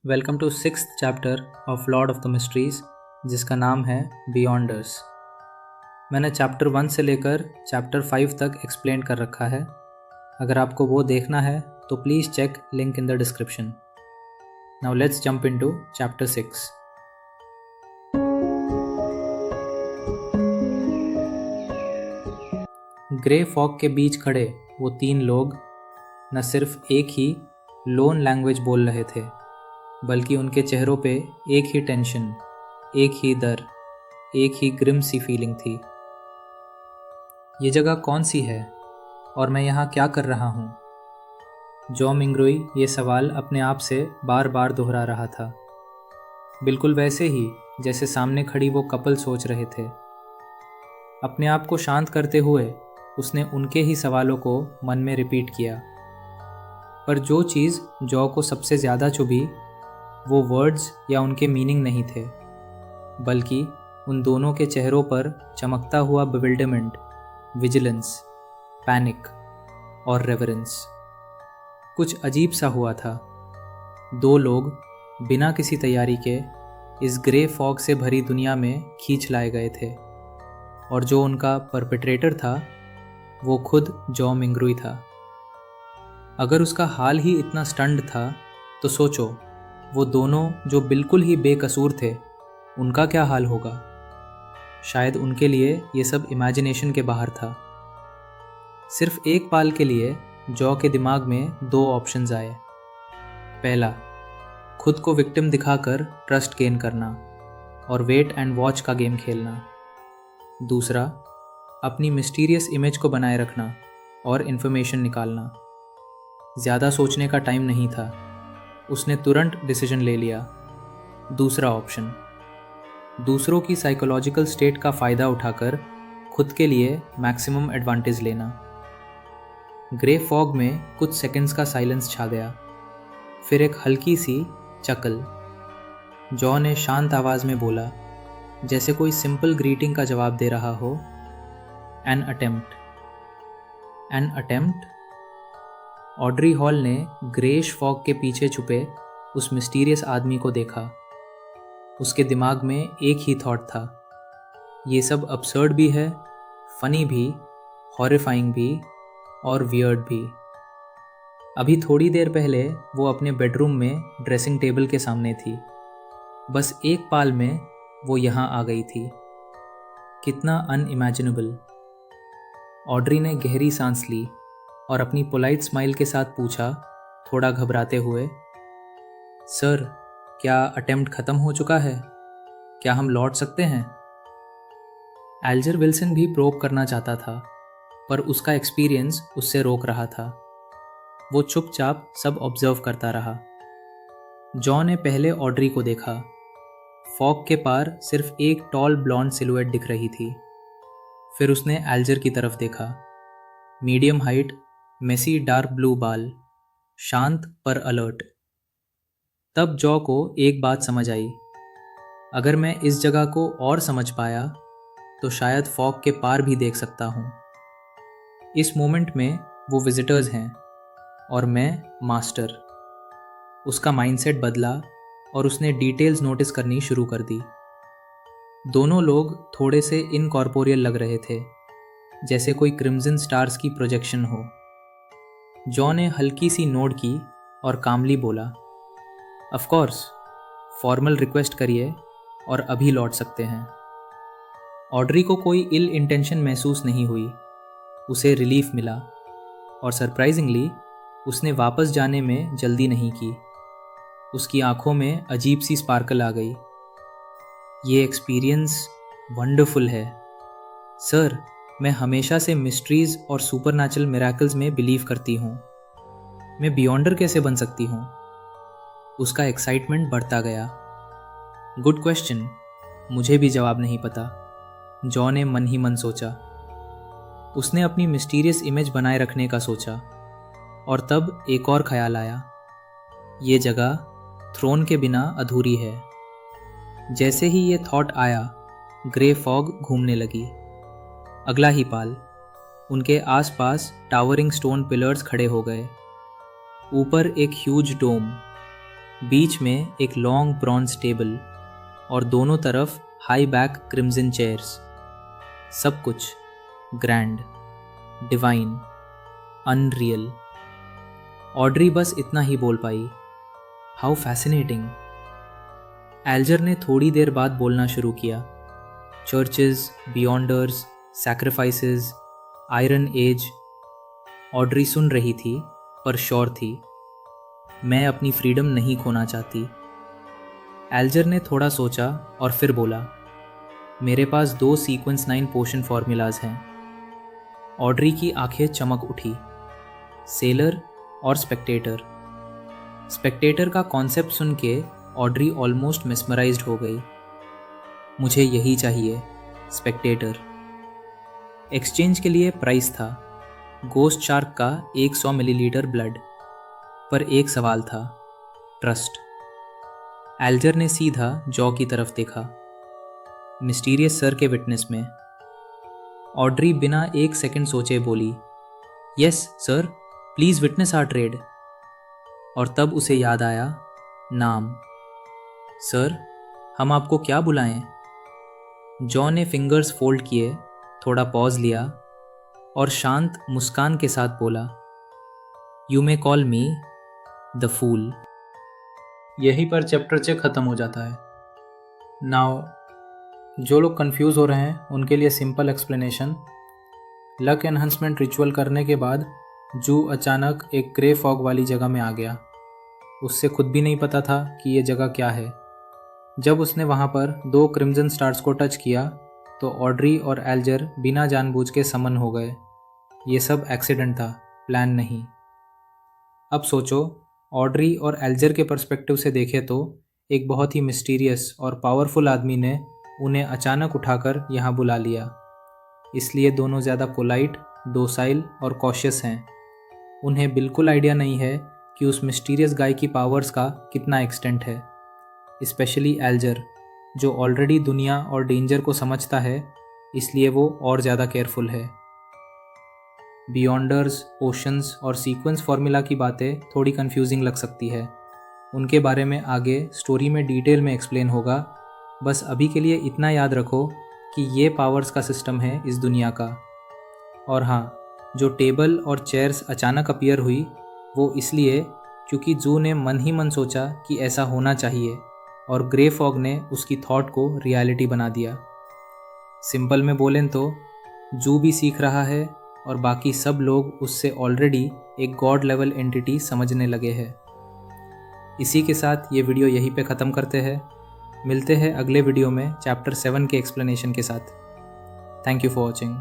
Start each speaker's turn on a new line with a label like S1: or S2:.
S1: Welcome to sixth chapter of Lord of the Mysteries, जिसका नाम है बियॉन्डर्स। मैंने चैप्टर 1 से लेकर चैप्टर 5 तक एक्सप्लेन कर रखा है। अगर आपको वो देखना है तो please check link in the description. Now let's jump into chapter 6। Grey fog के बीच खड़े वो तीन लोग न सिर्फ एक ही लोन लैंग्वेज बोल रहे थे, बल्कि उनके चेहरों पे एक ही टेंशन, एक ही डर, एक ही ग्रिम सी फीलिंग थी। ये जगह कौन सी है और मैं यहाँ क्या कर रहा हूँ? जॉ मिंग्रोई ये सवाल अपने आप से बार बार दोहरा रहा था, बिल्कुल वैसे ही जैसे सामने खड़ी वो कपल सोच रहे थे। अपने आप को शांत करते हुए उसने उनके ही सवालों को मन में रिपीट किया। पर जो चीज़ जॉ को सबसे ज़्यादा चुभी वो वर्ड्स या उनके मीनिंग नहीं थे, बल्कि उन दोनों के चेहरों पर चमकता हुआ बिविल्डरमेंट, विजिलेंस, पैनिक और रेवरेंस। कुछ अजीब सा हुआ था। दो लोग बिना किसी तैयारी के इस ग्रे फॉग से भरी दुनिया में खींच लाए गए थे, और जो उनका परपेट्रेटर था वो खुद जॉ मिंग्रोई था। अगर उसका हाल ही इतना स्टंट था तो सोचो, वो दोनों जो बिल्कुल ही बेकसूर थे, उनका क्या हाल होगा? शायद उनके लिए ये सब इमेजिनेशन के बाहर था। सिर्फ एक पाल के लिए जॉ के दिमाग में दो ऑप्शंस आए। पहला, खुद को विक्टिम दिखाकर ट्रस्ट गेन करना और वेट एंड वॉच का गेम खेलना। दूसरा, अपनी मिस्टीरियस इमेज को बनाए रखना और इन्फॉर्मेशन निकालना। ज़्यादा सोचने का टाइम नहीं था, उसने तुरंत डिसीजन ले लिया। दूसरा ऑप्शन, दूसरों की साइकोलॉजिकल स्टेट का फ़ायदा उठाकर खुद के लिए मैक्सिमम एडवांटेज लेना। ग्रे फॉग में कुछ सेकंड्स का साइलेंस छा गया, फिर एक हल्की सी चकल। जॉ ने शांत आवाज़ में बोला, जैसे कोई सिंपल ग्रीटिंग का जवाब दे रहा हो, an attempt. An attempt? Audrey hall ने ग्रेश फॉग के पीछे छुपे उस मिस्टीरियस आदमी को देखा। उसके दिमाग में एक ही थॉट था, ये सब अब्सर्ड भी है, फनी भी, हॉरिफाइंग भी और वियर्ड भी। अभी थोड़ी देर पहले वो अपने बेडरूम में ड्रेसिंग टेबल के सामने थी, बस एक पाल में वो यहाँ आ गई थी। कितना अनइमेजिनेबल। ऑड्री ने गहरी सांस ली और अपनी पोलाइट स्माइल के साथ पूछा, थोड़ा घबराते हुए, सर, क्या अटेम्प्ट ख़त्म हो चुका है? क्या हम लौट सकते हैं? एल्जर विल्सन भी प्रोब करना चाहता था, पर उसका एक्सपीरियंस उससे रोक रहा था। वो चुपचाप सब ऑब्जर्व करता रहा। जॉ ने पहले ऑड्री को देखा। फॉग के पार सिर्फ एक टॉल ब्लॉन्ड सिलुएट दिख रही थी। फिर उसने एल्जर की तरफ देखा। Medium height, messy dark blue बाल, शांत पर अलर्ट। तब जॉ को एक बात समझ आई, अगर मैं इस जगह को और समझ पाया तो शायद फॉग के पार भी देख सकता हूँ। इस मोमेंट में वो विजिटर्स हैं और मैं मास्टर। उसका माइंडसेट बदला और उसने डिटेल्स नोटिस करनी शुरू कर दी। दोनों लोग थोड़े से इनकॉर्पोरियल लग रहे थे, जैसे कोई क्रिम्सन स्टार्स की प्रोजेक्शन हो। जॉ ने हल्की सी नोड की और कामली बोला, ऑफ कोर्स, फॉर्मल रिक्वेस्ट करिए और अभी लौट सकते हैं। ऑड्री को कोई इल इंटेंशन महसूस नहीं हुई, उसे रिलीफ मिला, और सरप्राइजिंगली उसने वापस जाने में जल्दी नहीं की। उसकी आंखों में अजीब सी स्पार्कल आ गई। ये एक्सपीरियंस वंडरफुल है सर। मैं हमेशा से मिस्ट्रीज़ और सुपरनैचुरल मिरेकल्स में बिलीव करती हूँ। मैं बियॉन्डर कैसे बन सकती हूँ? उसका एक्साइटमेंट बढ़ता गया। गुड क्वेश्चन, मुझे भी जवाब नहीं पता, जॉ ने मन ही मन सोचा। उसने अपनी मिस्टीरियस इमेज बनाए रखने का सोचा, और तब एक और ख्याल आया, ये जगह थ्रोन के बिना अधूरी है। जैसे ही ये थॉट आया, ग्रे फॉग घूमने लगी। अगला ही पाल, उनके आसपास टावरिंग स्टोन पिलर्स खड़े हो गए। ऊपर एक ह्यूज डोम, बीच में एक लॉन्ग ब्रॉन्ज टेबल और दोनों तरफ हाई बैक क्रिम्जन चेयर्स। सब कुछ ग्रैंड, डिवाइन, अनरियल। ऑड्री बस इतना ही बोल पाई, हाउ फैसिनेटिंग। एल्जर ने थोड़ी देर बाद बोलना शुरू किया, churches, beyonders, sacrifices, iron age. Audrey सुन रही थी पर श्योर थी, मैं अपनी फ्रीडम नहीं खोना चाहती। एल्जर ने थोड़ा सोचा और फिर बोला, मेरे पास 2 सीक्वेंस 9 पोशन फॉर्मूलाज हैं। ऑड्री की आंखें चमक उठी, सेलर और स्पेक्टेटर। स्पेक्टेटर का कॉन्सेप्ट सुन के ऑड्री ऑलमोस्ट मेस्मराइज्ड हो गई। मुझे यही चाहिए, स्पेक्टेटर। एक्सचेंज के लिए प्राइस था, गोस्ट शार्क का 100 मिलीलीटर ब्लड। पर एक सवाल था, ट्रस्ट। एल्जर ने सीधा जॉ की तरफ देखा, मिस्टीरियस सर के विटनेस में। ऑड्री बिना एक सेकंड सोचे बोली, yes sir, please witness our trade. और तब उसे याद आया, नाम। सर, हम आपको क्या बुलाएं? जॉ ने फिंगर्स फोल्ड किए, थोड़ा पॉज लिया और शांत मुस्कान के साथ बोला, you may call me the fool. यहीं पर चैप्टर 6 ख़त्म हो जाता है। नाउ जो लोग कंफ्यूज हो रहे हैं उनके लिए simple explanation. Luck enhancement ritual करने के बाद जू अचानक एक ग्रे फॉग वाली जगह में आ गया। उससे खुद भी नहीं पता था कि ये जगह क्या है। जब उसने वहाँ पर 2 क्रिम्जन स्टार्स को टच किया तो ऑड्री और एल्जर बिना जानबूझ के समन हो गए। ये सब एक्सीडेंट था, प्लान नहीं। अब सोचो, ऑड्री और एल्जर के पर्सपेक्टिव से देखें तो एक बहुत ही मिस्टीरियस और पावरफुल आदमी ने उन्हें अचानक उठाकर यहाँ बुला लिया। इसलिए दोनों ज़्यादा पोलाइट, डोसाइल और कॉशियस हैं। उन्हें बिल्कुल आइडिया नहीं है कि उस मिस्टीरियस गाय की पावर्स का कितना एक्सटेंट है। स्पेशली एल्जर, जो ऑलरेडी दुनिया और डेंजर को समझता है, इसलिए वो और ज़्यादा केयरफुल है। बियॉन्डर्स, ओशंस और सीक्वेंस फार्मूला की बातें थोड़ी कंफ्यूजिंग लग सकती है। उनके बारे में आगे स्टोरी में डिटेल में एक्सप्लेन होगा। बस अभी के लिए इतना याद रखो कि ये पावर्स का सिस्टम है इस दुनिया का। और हाँ, जो टेबल और चेयर्स अचानक अपीयर हुई वो इसलिए क्योंकि जू ने मन ही मन सोचा कि ऐसा होना चाहिए और ग्रे फॉग ने उसकी थॉट को रियलिटी बना दिया। सिंपल में बोलें तो जू भी सीख रहा है और बाकी सब लोग उससे ऑलरेडी एक गॉड लेवल एंटिटी समझने लगे हैं। इसी के साथ ये वीडियो यहीं पे ख़त्म करते हैं। मिलते हैं अगले वीडियो में चैप्टर 7 के एक्सप्लेनेशन के साथ। Thank you for watching.